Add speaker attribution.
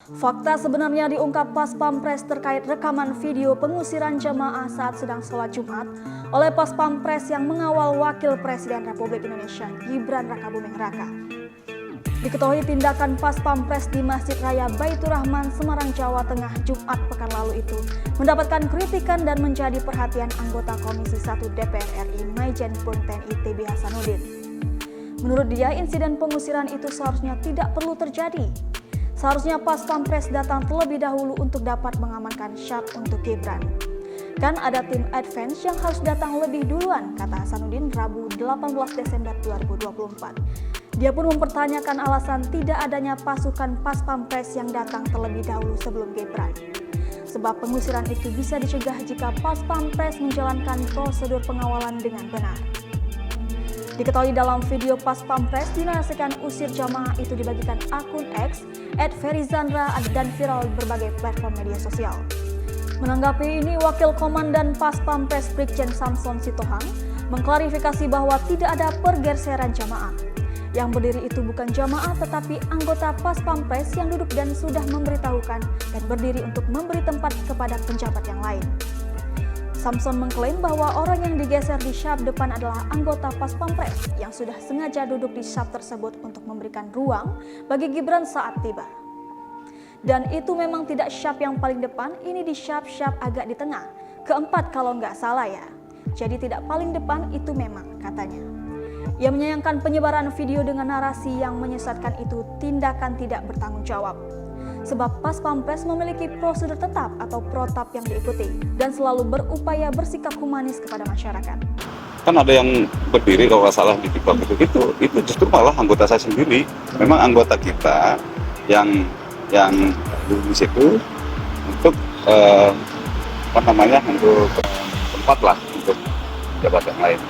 Speaker 1: Fakta sebenarnya diungkap Pas Pampres terkait rekaman video pengusiran jamaah saat sedang sholat Jumat oleh Pas Pampres yang mengawal Wakil Presiden Republik Indonesia Gibran Rakabuming Raka. Diketahui tindakan Pas Pampres di Masjid Raya Baitur Rahman, Semarang, Jawa Tengah Jumat pekan lalu itu mendapatkan kritikan dan menjadi perhatian anggota Komisi 1 DPR RI Majen Purn TNI TB Hasanuddin. Menurut dia, insiden pengusiran itu seharusnya tidak perlu terjadi. Seharusnya Pas Pampres datang terlebih dahulu untuk dapat mengamankan syaf untuk Gibran. Kan ada tim advance yang harus datang lebih duluan, kata Hasanuddin Rabu 18 Desember 2024. Dia pun mempertanyakan alasan tidak adanya pasukan Pas Pampres yang datang terlebih dahulu sebelum Gibran. Sebab pengusiran itu bisa dicegah jika Pas Pampres menjalankan prosedur pengawalan dengan benar. Diketahui dalam video Pas Pampres dinarasikan usir jamaah itu dibagikan akun X @ferizandra dan viral di berbagai platform media sosial. Menanggapi ini, Wakil Komandan Pas Pampres Brigjen Samson Sitohang mengklarifikasi bahwa tidak ada pergeseran jamaah. Yang berdiri itu bukan jamaah tetapi anggota Pas Pampres yang duduk dan sudah memberitahukan dan berdiri untuk memberi tempat kepada penjabat yang lain. Samson mengklaim bahwa orang yang digeser di syaf depan adalah anggota Pas Pampres yang sudah sengaja duduk di syaf tersebut untuk memberikan ruang bagi Gibran saat tiba. Dan itu memang tidak syaf yang paling depan, ini di syaf agak di tengah, keempat kalau nggak salah ya. Jadi tidak paling depan itu memang, katanya. Ia menyayangkan penyebaran video dengan narasi yang menyesatkan itu tindakan tidak bertanggung jawab. Sebab Pas Pampres memiliki prosedur tetap atau protap yang diikuti dan selalu berupaya bersikap humanis kepada masyarakat.
Speaker 2: Kan ada yang berdiri kalau nggak salah di TikTok itu justru malah anggota saya sendiri. Memang anggota kita yang di situ untuk untuk tempat lah untuk jabat yang lain.